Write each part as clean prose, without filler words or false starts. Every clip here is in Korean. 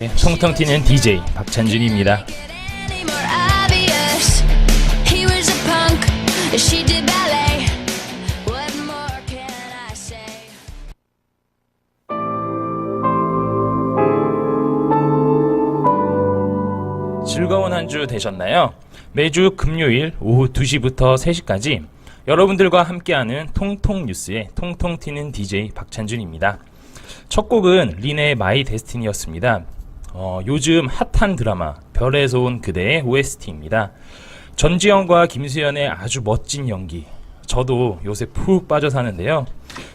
통통 튀는 DJ 박찬준입니다. 즐거운 한 주 되셨나요? 매주 금요일 오후 2시부터 3시까지 여러분들과 함께하는 통통 뉴스의 통통 튀는 DJ 박찬준입니다. 첫 곡은 린의 마이 데스티니였습니다. 요즘 핫한 드라마 별에서 온 그대의 OST입니다. 전지현과 김수현의 아주 멋진 연기, 저도 요새 푹 빠져 사는데요.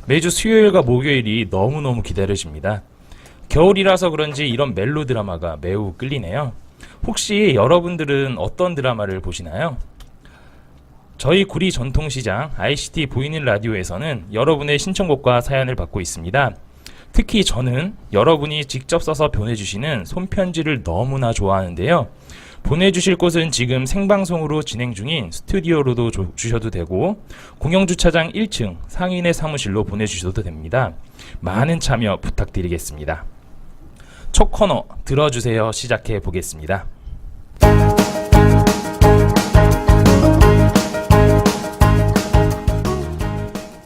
매주 수요일과 목요일이 너무너무 기다려집니다. 겨울이라서 그런지 이런 멜로 드라마가 매우 끌리네요. 혹시 여러분들은 어떤 드라마를 보시나요? 저희 구리 전통시장 ICT 보이는 라디오에서는 여러분의 신청곡과 사연을 받고 있습니다. 특히 저는 여러분이 직접 써서 보내주시는 손편지를 너무나 좋아하는데요. 보내주실 곳은 지금 생방송으로 진행 중인 스튜디오로도 주셔도 되고 공영주차장 1층 상인의 사무실로 보내주셔도 됩니다. 많은 참여 부탁드리겠습니다. 첫 코너 들어주세요 시작해 보겠습니다.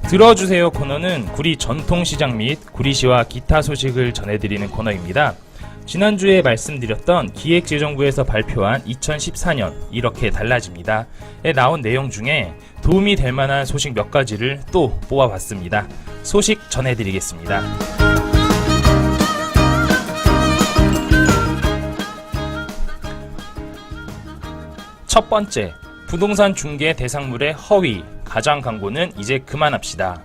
들어주세요 코너는 구리 전통시장 및 구리시와 기타 소식을 전해드리는 코너입니다. 지난주에 말씀드렸던 기획재정부에서 발표한 2014년 이렇게 달라집니다에 나온 내용 중에 도움이 될 만한 소식 몇 가지를 또 뽑아봤습니다. 소식 전해드리겠습니다. 첫 번째, 부동산 중개 대상물의 허위, 과장 광고는 이제 그만합시다.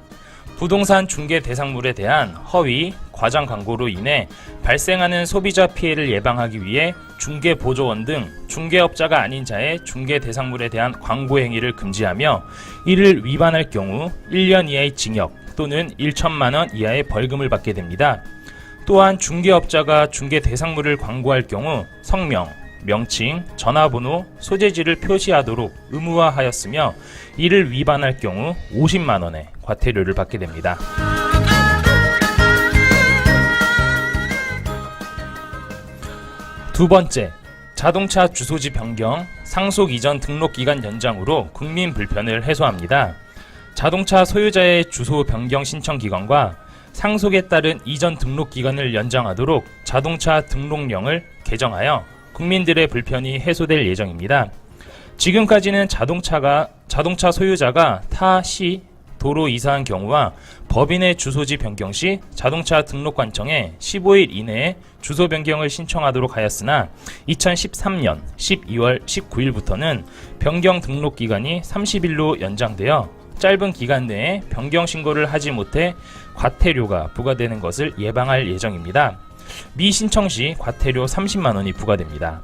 부동산 중개 대상물에 대한 허위, 과장 광고로 인해 발생하는 소비자 피해를 예방하기 위해 중개보조원 등 중개업자가 아닌 자의 중개 대상물에 대한 광고 행위를 금지하며 이를 위반할 경우 1년 이하의 징역 또는 1천만 원 이하의 벌금을 받게 됩니다. 또한 중개업자가 중개 대상물을 광고할 경우 성명, 명칭, 전화번호, 소재지를 표시하도록 의무화하였으며 이를 위반할 경우 50만 원의 과태료를 받게 됩니다. 두 번째, 자동차 주소지 변경, 상속 이전 등록기간 연장으로 국민 불편을 해소합니다. 자동차 소유자의 주소 변경 신청 기간과 상속에 따른 이전 등록기간을 연장하도록 자동차 등록령을 개정하여 국민들의 불편이 해소될 예정입니다. 지금까지는 자동차 소유자가 타 시 도로 이사한 경우와 법인의 주소지 변경 시 자동차 등록관청에 15일 이내에 주소 변경을 신청하도록 하였으나 2013년 12월 19일부터는 변경 등록 기간이 30일로 연장되어 짧은 기간 내에 변경 신고를 하지 못해 과태료가 부과되는 것을 예방할 예정입니다. 미신청 시 과태료 30만 원이 부과됩니다.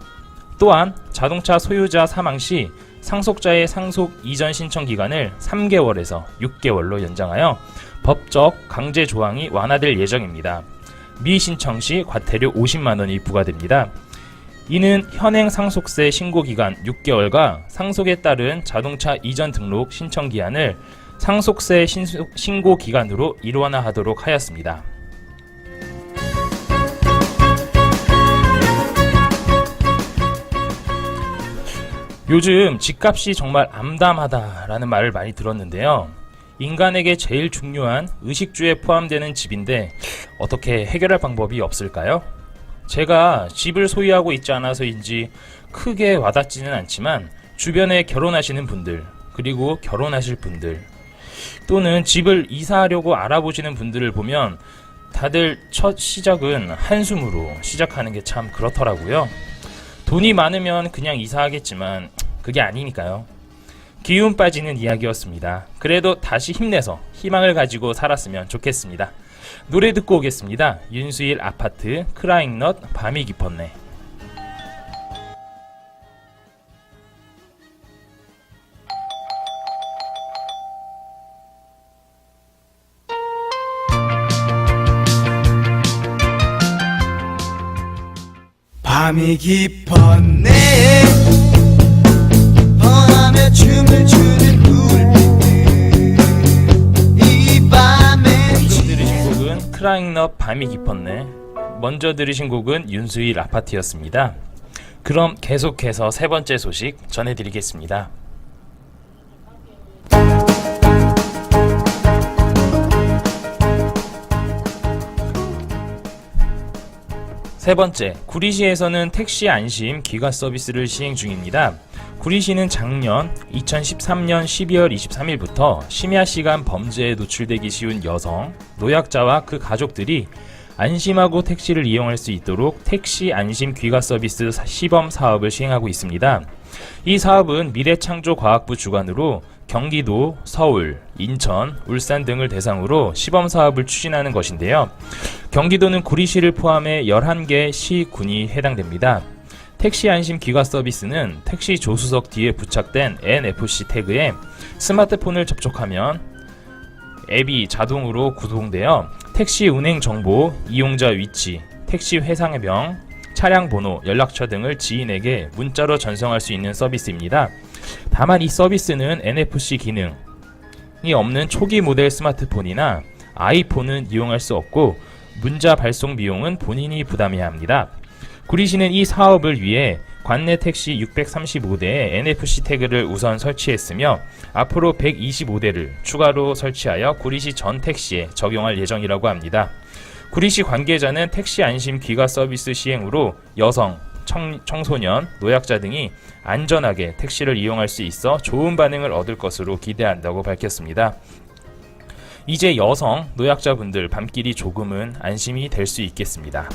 또한 자동차 소유자 사망 시 상속자의 상속 이전 신청 기간을 3개월에서 6개월로 연장하여 법적 강제 조항이 완화될 예정입니다. 미신청 시 과태료 50만 원이 부과됩니다. 이는 현행 상속세 신고 기간 6개월과 상속에 따른 자동차 이전 등록 신청 기한을 상속세 신고 기간으로 일원화하도록 하였습니다. 요즘 집값이 정말 암담하다라는 말을 많이 들었는데요. 인간에게 제일 중요한 의식주에 포함되는 집인데 어떻게 해결할 방법이 없을까요? 제가 집을 소유하고 있지 않아서인지 크게 와닿지는 않지만 주변에 결혼하시는 분들, 그리고 결혼하실 분들, 또는 집을 이사하려고 알아보시는 분들을 보면 다들 첫 시작은 한숨으로 시작하는 게 참 그렇더라고요. 돈이 많으면 그냥 이사하겠지만 그게 아니니까요. 기운 빠지는 이야기였습니다. 그래도 다시 힘내서 희망을 가지고 살았으면 좋겠습니다. 노래 듣고 오겠습니다. 윤수일 아파트 크라잉넛 밤이 깊었네. 밤이 깊었네 번하며 춤을 추는 불빛들 이 밤에 방금 들으신 곡은 크라잉넛 밤이 깊었네. 먼저 들으신 곡은 윤수일 아파트였습니다. 그럼 계속해서 세 번째 소식 전해드리겠습니다. 세 번째, 구리시에서는 택시 안심 귀가 서비스를 시행 중입니다. 구리시는 작년 2013년 12월 23일부터 심야 시간 범죄에 노출되기 쉬운 여성, 노약자와 그 가족들이 안심하고 택시를 이용할 수 있도록 택시 안심 귀가 서비스 시범 사업을 시행하고 있습니다. 이 사업은 미래창조과학부 주관으로 경기도, 서울, 인천, 울산 등을 대상으로 시범 사업을 추진하는 것인데요. 경기도는 구리시를 포함해 11개 시, 군이 해당됩니다. 택시 안심 귀가 서비스는 택시 조수석 뒤에 부착된 NFC 태그에 스마트폰을 접촉하면 앱이 자동으로 구동되어 택시 운행 정보, 이용자 위치, 택시 회상명, 차량 번호, 연락처 등을 지인에게 문자로 전송할 수 있는 서비스입니다. 다만 이 서비스는 NFC 기능이 없는 초기 모델 스마트폰이나 아이폰은 이용할 수 없고 문자 발송 비용은 본인이 부담해야 합니다. 구리시는 이 사업을 위해 관내 택시 635대에 NFC 태그를 우선 설치했으며 앞으로 125대를 추가로 설치하여 구리시 전 택시에 적용할 예정이라고 합니다. 구리시 관계자는 택시 안심 귀가 서비스 시행으로 여성, 청소년, 노약자 등이 안전하게 택시를 이용할 수 있어 좋은 반응을 얻을 것으로 기대한다고 밝혔습니다. 이제 여성, 노약자분들 밤길이 조금은 안심이 될 수 있겠습니다.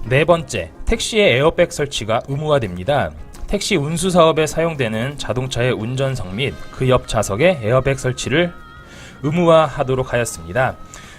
네 번째, 택시의 에어백 설치가 의무화됩니다. 택시 운수 사업에 사용되는 자동차의 운전석 및 그 옆 좌석에 에어백 설치를 의무화하도록 하였습니다.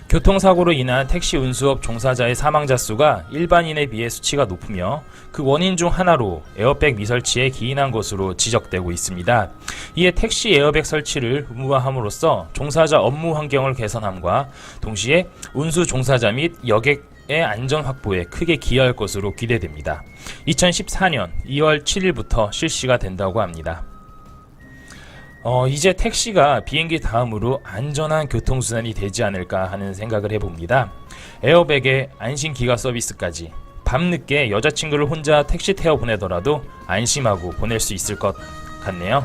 교통사고로 인한 택시 운수업 종사자의 사망자 수가 일반인에 비해 수치가 높으며 그 원인 중 하나로 에어백 미설치에 기인한 것으로 지적되고 있습니다. 이에 택시 에어백 설치를 의무화함으로써 종사자 업무 환경을 개선함과 동시에 운수 종사자 및 여객의 안전 확보에 크게 기여할 것으로 기대됩니다. 2014년 2월 7일부터 실시가 된다고 합니다. 이제 택시가 비행기 다음으로 안전한 교통수단이 되지 않을까 하는 생각을 해봅니다. 에어백에 안심 기가 서비스까지 밤늦게 여자친구를 혼자 택시 태워 보내더라도 안심하고 보낼 수 있을 것 같네요.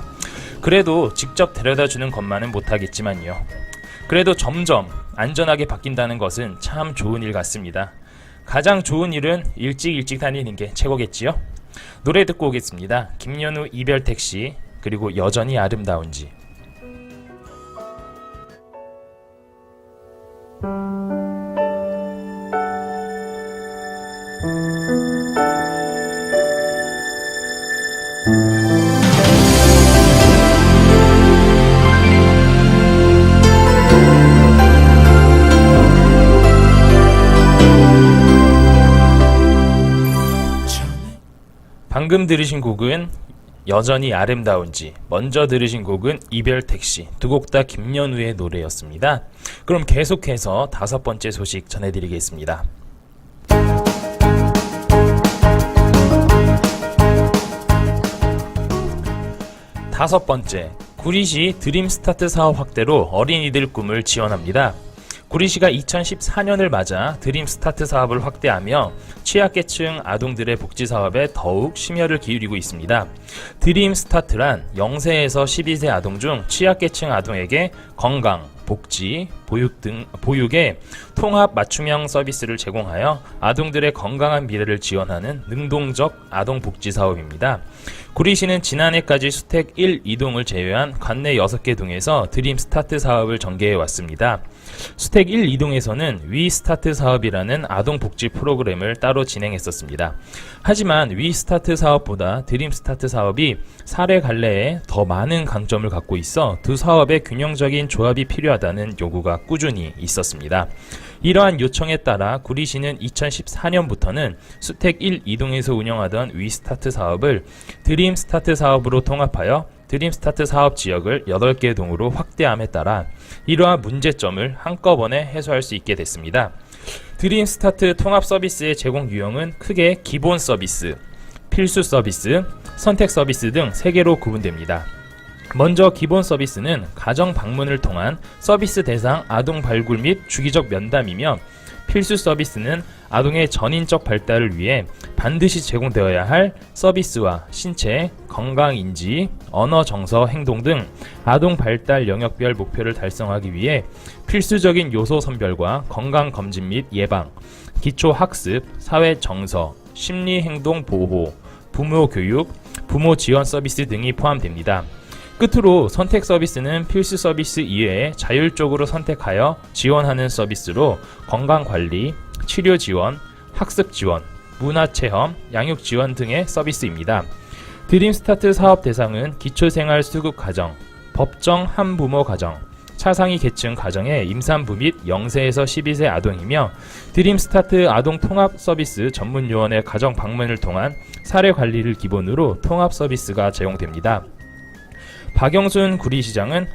그래도 직접 데려다 주는 것만은 못하겠지만요. 그래도 점점 안전하게 바뀐다는 것은 참 좋은 일 같습니다. 가장 좋은 일은 일찍 다니는 게 최고겠지요? 노래 듣고 오겠습니다. 김연우 이별 택시, 그리고 여전히 아름다운지. 방금 들으신 곡은 여전히 아름다운지, 먼저 들으신 곡은 이별 택시, 두 곡 다 김연우의 노래였습니다. 그럼 계속해서 다섯 번째 소식 전해드리겠습니다. 다섯 번째, 구리시 드림스타트 사업 확대로 어린이들 꿈을 지원합니다. 구리시가 2014년을 맞아 드림스타트 사업을 확대하며 취약계층 아동들의 복지 사업에 더욱 심혈을 기울이고 있습니다. 드림스타트란 0세에서 12세 아동 중 취약계층 아동에게 건강, 복지, 보육의 통합 맞춤형 서비스를 제공하여 아동들의 건강한 미래를 지원하는 능동적 아동복지 사업입니다. 구리시는 지난해까지 수택 1, 2동을 제외한 관내 6개 동에서 드림스타트 사업을 전개해 왔습니다. 수택 1, 2동에서는 위스타트 사업이라는 아동복지 프로그램을 따로 진행했었습니다. 하지만 위스타트 사업보다 드림스타트 사업이 사례 갈래에 더 많은 강점을 갖고 있어 두 사업의 균형적인 조합이 필요하다는 요구가 꾸준히 있었습니다. 이러한 요청에 따라 구리시는 2014년부터는 수택 1, 2동에서 운영하던 위스타트 사업을 드림스타트 사업으로 통합하여 드림스타트 사업 지역을 8개 동으로 확대함에 따라 이러한 문제점을 한꺼번에 해소할 수 있게 됐습니다. 드림스타트 통합 서비스의 제공 유형은 크게 기본 서비스, 필수 서비스, 선택 서비스 등 3개로 구분됩니다. 먼저 기본 서비스는 가정 방문을 통한 서비스 대상 아동 발굴 및 주기적 면담이며, 필수 서비스는 아동의 전인적 발달을 위해 반드시 제공되어야 할 서비스와 신체, 건강인지, 언어 정서, 행동 등 아동 발달 영역별 목표를 달성하기 위해 필수적인 요소 선별과 건강검진 및 예방, 기초학습, 사회정서, 심리행동 보호, 부모 교육, 부모 지원 서비스 등이 포함됩니다. 끝으로 선택 서비스는 필수 서비스 이외에 자율적으로 선택하여 지원하는 서비스로 건강관리, 치료 지원, 학습 지원, 문화체험, 양육 지원 등의 서비스입니다. 드림스타트 사업 대상은 기초생활 수급 가정, 법정 한부모 가정, 차상위 계층 가정의 임산부 및 0세에서 12세 아동이며, 드림스타트 아동 통합 서비스 전문 요원의 가정 방문을 통한 사례 관리를 기본으로 통합 서비스가 제공됩니다. 박영순 구리시장은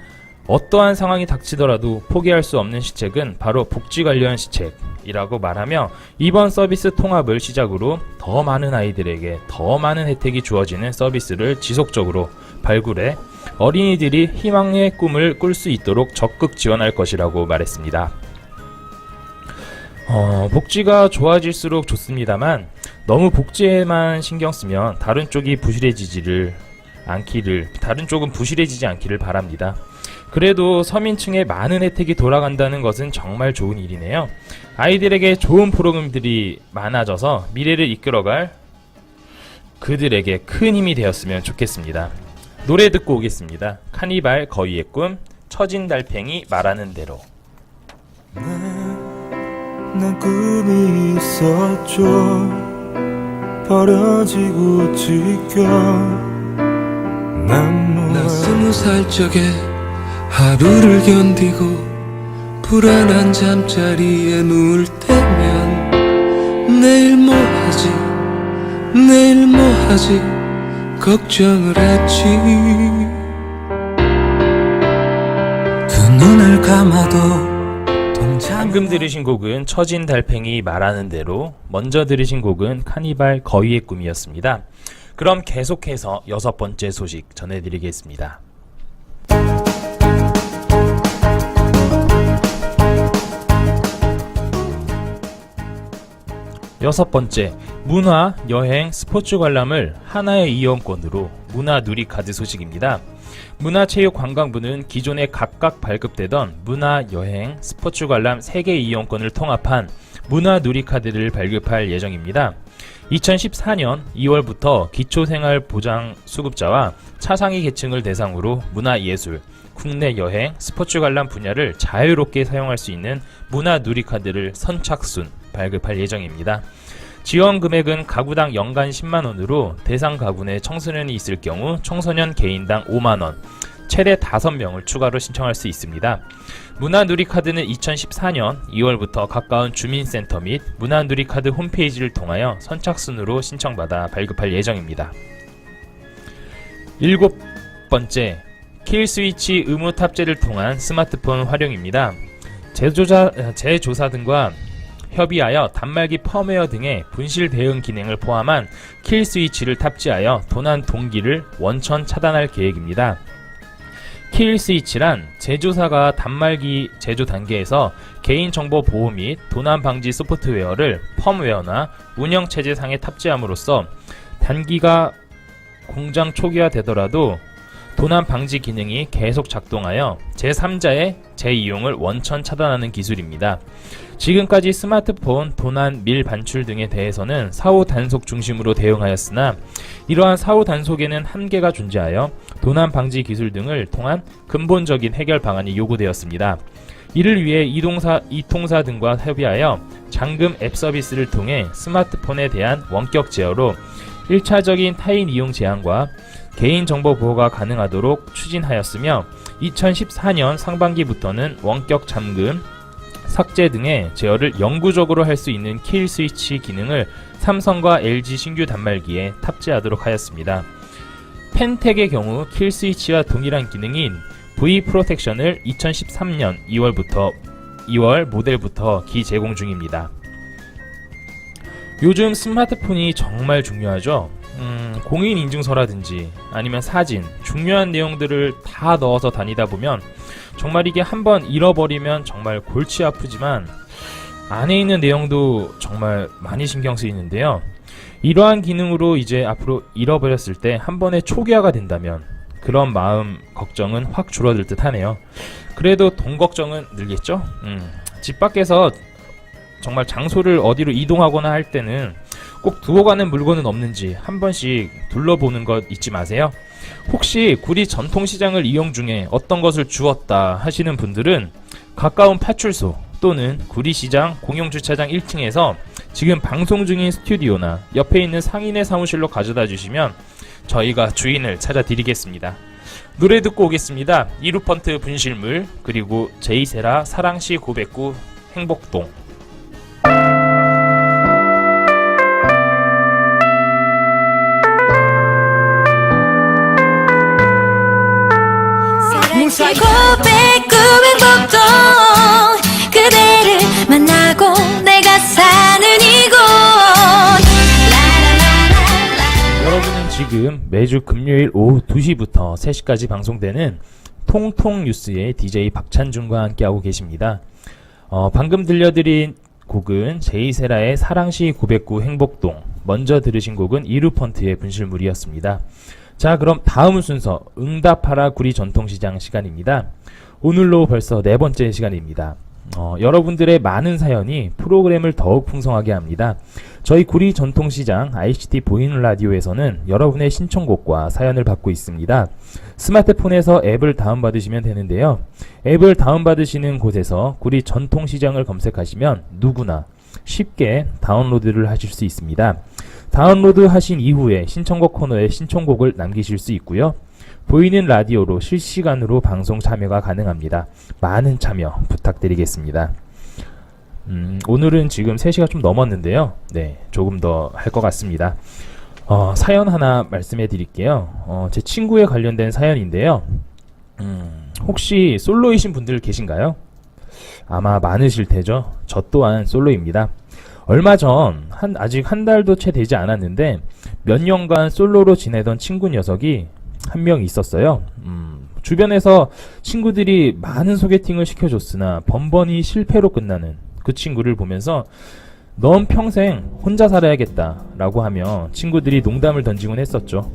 어떠한 상황이 닥치더라도 포기할 수 없는 시책은 바로 복지 관련 시책이라고 말하며, 이번 서비스 통합을 시작으로 더 많은 아이들에게 더 많은 혜택이 주어지는 서비스를 지속적으로 발굴해 어린이들이 희망의 꿈을 꿀 수 있도록 적극 지원할 것이라고 말했습니다. 복지가 좋아질수록 좋습니다만, 너무 복지에만 신경 쓰면 다른 쪽은 부실해지지 않기를 바랍니다. 그래도 서민층에 많은 혜택이 돌아간다는 것은 정말 좋은 일이네요. 아이들에게 좋은 프로그램들이 많아져서 미래를 이끌어갈 그들에게 큰 힘이 되었으면 좋겠습니다. 노래 듣고 오겠습니다. 카니발 거위의 꿈, 처진 달팽이 말하는 대로. 난 꿈이 있었죠. 버려지고 지켜. 난 20살 적에 하루를 견디고 불안한 잠자리에 누울 때면 내일 뭐 하지 걱정을 했지. 두 눈을 감아도 방금 들으신 곡은 처진 달팽이 말하는 대로, 먼저 들으신 곡은 카니발 거위의 꿈이었습니다. 그럼 계속해서 6번째 소식 전해드리겠습니다. 6번째, 문화, 여행, 스포츠 관람을 하나의 이용권으로 문화 누리카드 소식입니다. 문화체육관광부는 기존에 각각 발급되던 문화, 여행, 스포츠 관람 3개 이용권을 통합한 문화 누리카드를 발급할 예정입니다. 2014년 2월부터 기초생활보장 수급자와 차상위 계층을 대상으로 문화예술, 국내 여행, 스포츠 관람 분야를 자유롭게 사용할 수 있는 문화 누리카드를 선착순 발급할 예정입니다. 지원 금액은 가구당 연간 10만원으로 대상 가구 내 청소년이 있을 경우 청소년 개인당 5만원, 최대 5명을 추가로 신청할 수 있습니다. 문화누리카드는 2014년 2월부터 가까운 주민센터 및 문화누리카드 홈페이지를 통하여 선착순으로 신청받아 발급할 예정입니다. 7번째, 킬스위치 의무 탑재를 통한 스마트폰 활용입니다. 제조사 등과 협의하여 단말기 펌웨어 등의 분실 대응 기능을 포함한 킬스위치를 탑재하여 도난 동기를 원천 차단할 계획입니다. 킬스위치란 제조사가 단말기 제조 단계에서 개인정보 보호 및 도난 방지 소프트웨어를 펌웨어나 운영체제상에 탑재함으로써 단기가 공장 초기화되더라도 도난 방지 기능이 계속 작동하여 제3자의 재이용을 원천 차단하는 기술입니다. 지금까지 스마트폰 도난 밀 반출 등에 대해서는 사후 단속 중심으로 대응하였으나, 이러한 사후 단속에는 한계가 존재하여 도난 방지 기술 등을 통한 근본적인 해결 방안이 요구되었습니다. 이를 위해 이통사 등과 협의하여 잠금 앱 서비스를 통해 스마트폰에 대한 원격 제어로 1차적인 타인 이용 제한과 개인정보 보호가 가능하도록 추진하였으며, 2014년 상반기부터는 원격 잠금, 삭제 등의 제어를 영구적으로 할 수 있는 킬 스위치 기능을 삼성과 LG 신규 단말기에 탑재하도록 하였습니다. 펜텍의 경우 킬 스위치와 동일한 기능인 V 프로텍션을 2013년 2월 모델부터 기제공 중입니다. 요즘 스마트폰이 정말 중요하죠. 공인인증서라든지 아니면 사진, 중요한 내용들을 다 넣어서 다니다 보면 정말 이게 한번 잃어버리면 정말 골치 아프지만 안에 있는 내용도 정말 많이 신경 쓰이는데요. 이러한 기능으로 이제 앞으로 잃어버렸을 때 한 번에 초기화가 된다면 그런 마음 걱정은 확 줄어들 듯 하네요. 그래도 돈 걱정은 늘겠죠? 집 밖에서 정말 장소를 어디로 이동하거나 할 때는 꼭 두고 가는 물건은 없는지 한 번씩 둘러보는 것 잊지 마세요. 혹시 구리 전통시장을 이용 중에 어떤 것을 주웠다 하시는 분들은 가까운 파출소 또는 구리시장 공용주차장 1층에서 지금 방송 중인 스튜디오나 옆에 있는 상인의 사무실로 가져다 주시면 저희가 주인을 찾아드리겠습니다. 노래 듣고 오겠습니다. 이루펀트 분실물 그리고 제이세라 사랑시 909 행복동. 무사히 고백구의 복동 그대를 만나고 내가 사는 이곳 여러분은 지금 매주 금요일 오후 2시부터 3시까지 방송되는 통통 뉴스의 DJ 박찬준과 함께하고 계십니다. 방금 들려드린 곡은 제이세라의 사랑시 909 행복동, 먼저 들으신 곡은 이루펀트의 분실물이었습니다. 자, 그럼 다음 순서 응답하라 구리 전통시장 시간입니다. 오늘로 벌써 4번째 시간입니다. 여러분들의 많은 사연이 프로그램을 더욱 풍성하게 합니다. 저희 구리 전통시장 ICT 보이는 라디오에서는 여러분의 신청곡과 사연을 받고 있습니다. 스마트폰에서 앱을 다운받으시면 되는데요. 앱을 다운받으시는 곳에서 구리 전통시장을 검색하시면 누구나 쉽게 다운로드를 하실 수 있습니다. 다운로드 하신 이후에 신청곡 코너에 신청곡을 남기실 수 있고요. 보이는 라디오로 실시간으로 방송 참여가 가능합니다. 많은 참여 부탁드리겠습니다. 오늘은 지금 3시가 좀 넘었는데요. 네, 조금 더 할 것 같습니다. 사연 하나 말씀해 드릴게요. 제 친구에 관련된 사연인데요. 혹시 솔로이신 분들 계신가요? 아마 많으실 테죠. 저 또한 솔로입니다. 얼마 전 아직 한 달도 채 되지 않았는데 몇 년간 솔로로 지내던 친구 녀석이 한 명 있었어요. 주변에서 친구들이 많은 소개팅을 시켜줬으나 번번이 실패로 끝나는 그 친구를 보면서 넌 평생 혼자 살아야겠다 라고 하며 친구들이 농담을 던지곤 했었죠.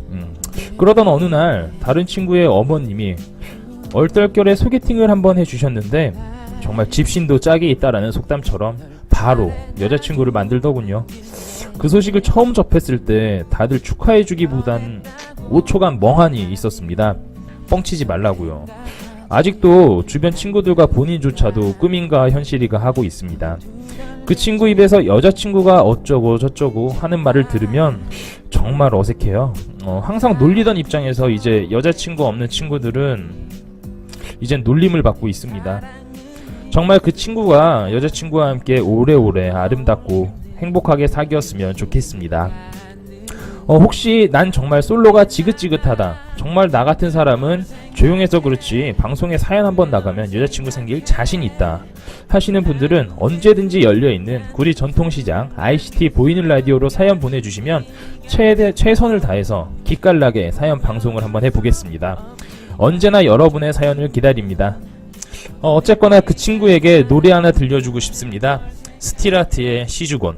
그러던 어느 날 다른 친구의 어머님이 얼떨결에 소개팅을 한번 해주셨는데 정말 집신도 짝이 있다라는 속담처럼 바로 여자친구를 만들더군요. 그 소식을 처음 접했을 때 다들 축하해주기보단 5초간 멍하니 있었습니다. 뻥치지 말라고요. 아직도 주변 친구들과 본인조차도 꿈인가 현실이가 하고 있습니다. 그 친구 입에서 여자친구가 어쩌고 저쩌고 하는 말을 들으면 정말 어색해요. 항상 놀리던 입장에서 이제 여자친구 없는 친구들은 이젠 놀림을 받고 있습니다. 정말 그 친구가 여자친구와 함께 오래오래 아름답고 행복하게 사귀었으면 좋겠습니다. 혹시 난 정말 솔로가 지긋지긋하다, 정말 나 같은 사람은 조용해서 그렇지 방송에 사연 한번 나가면 여자친구 생길 자신 있다 하시는 분들은 언제든지 열려있는 구리 전통시장 ICT 보이는 라디오로 사연 보내주시면 최선을 다해서 기깔나게 사연 방송을 한번 해보겠습니다. 언제나 여러분의 사연을 기다립니다. 어쨌거나 그 친구에게 노래 하나 들려주고 싶습니다. 스틸아트의 시주곤.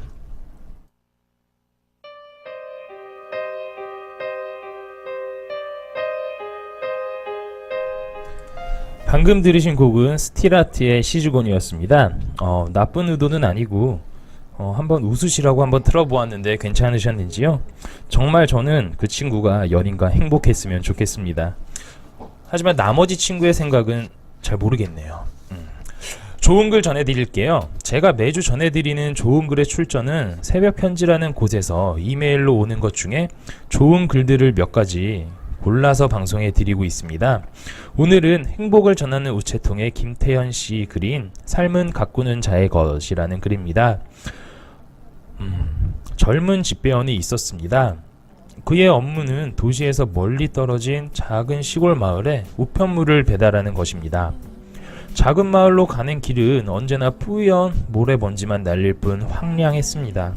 방금 들으신 곡은 스틸아트의 시주곤이었습니다. 나쁜 의도는 아니고 한번 웃으시라고 한번 틀어보았는데 괜찮으셨는지요? 정말 저는 그 친구가 연인과 행복했으면 좋겠습니다. 하지만 나머지 친구의 생각은 잘 모르겠네요. 좋은 글 전해드릴게요. 제가 매주 전해드리는 좋은 글의 출처는 새벽편지라는 곳에서 이메일로 오는 것 중에 좋은 글들을 몇 가지 골라서 방송해 드리고 있습니다. 오늘은 행복을 전하는 우체통의 김태현 씨 글인 삶은 가꾸는 자의 것이라는 글입니다. 젊은 집배원이 있었습니다. 그의 업무는 도시에서 멀리 떨어진 작은 시골 마을에 우편물을 배달하는 것입니다. 작은 마을로 가는 길은 언제나 뿌연 모래먼지만 날릴 뿐 황량했습니다.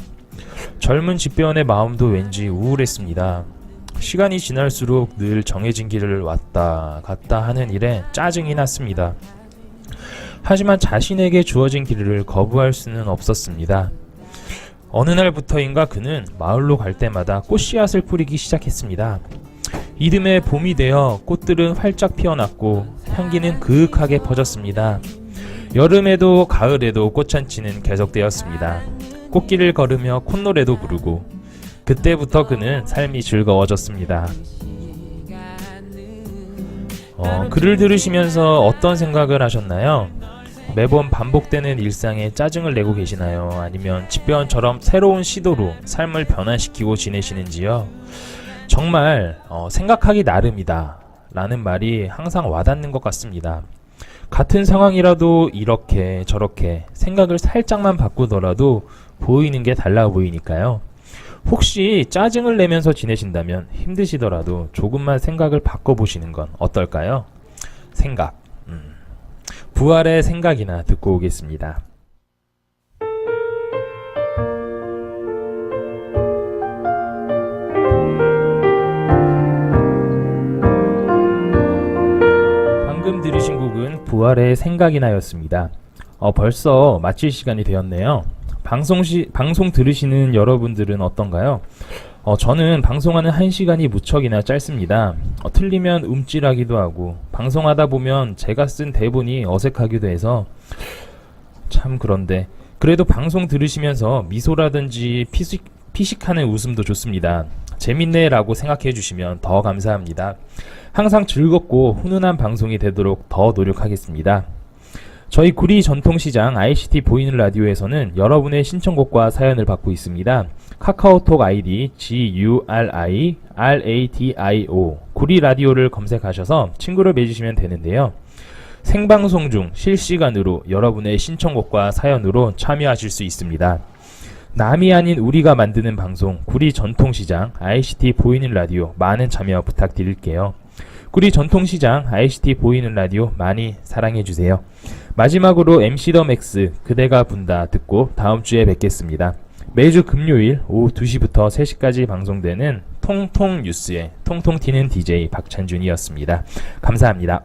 젊은 집배원의 마음도 왠지 우울했습니다. 시간이 지날수록 늘 정해진 길을 왔다 갔다 하는 일에 짜증이 났습니다. 하지만 자신에게 주어진 길을 거부할 수는 없었습니다. 어느 날부터인가 그는 마을로 갈 때마다 꽃씨앗을 뿌리기 시작했습니다. 이듬해 봄이 되어 꽃들은 활짝 피어났고 향기는 그윽하게 퍼졌습니다. 여름에도 가을에도 꽃잔치는 계속되었습니다. 꽃길을 걸으며 콧노래도 부르고 그때부터 그는 삶이 즐거워졌습니다. 글을 들으시면서 어떤 생각을 하셨나요? 매번 반복되는 일상에 짜증을 내고 계시나요? 아니면 집배원처럼 새로운 시도로 삶을 변화시키고 지내시는지요? 정말 생각하기 나름이다 라는 말이 항상 와닿는 것 같습니다. 같은 상황이라도 이렇게 저렇게 생각을 살짝만 바꾸더라도 보이는 게 달라 보이니까요. 혹시 짜증을 내면서 지내신다면 힘드시더라도 조금만 생각을 바꿔보시는 건 어떨까요? 생각. 부활의 생각이나 듣고 오겠습니다. 방금 들으신 곡은 부활의 생각이나였습니다. 벌써 마칠 시간이 되었네요. 방송 들으시는 여러분들은 어떤가요? 저는 방송하는 1시간이 무척이나 짧습니다. 틀리면 움찔하기도 하고 방송하다 보면 제가 쓴 대본이 어색하기도 해서 참 그런데 그래도 방송 들으시면서 미소라든지 피식하는 웃음도 좋습니다. 재밌네 라고 생각해 주시면 더 감사합니다. 항상 즐겁고 훈훈한 방송이 되도록 더 노력하겠습니다. 저희 구리 전통시장 ICT 보이는 라디오에서는 여러분의 신청곡과 사연을 받고 있습니다. 카카오톡 아이디 GURIRADIO 구리 라디오를 검색하셔서 친구를 맺으시면 되는데요. 생방송 중 실시간으로 여러분의 신청곡과 사연으로 참여하실 수 있습니다. 남이 아닌 우리가 만드는 방송 구리 전통시장 ICT 보이는 라디오 많은 참여 부탁드릴게요. 구리 전통시장 ICT 보이는 라디오 많이 사랑해주세요. 마지막으로 MC 더 맥스 그대가 분다 듣고 다음 주에 뵙겠습니다. 매주 금요일 오후 2시부터 3시까지 방송되는 통통 뉴스의 통통 튀는 DJ 박찬준이었습니다. 감사합니다.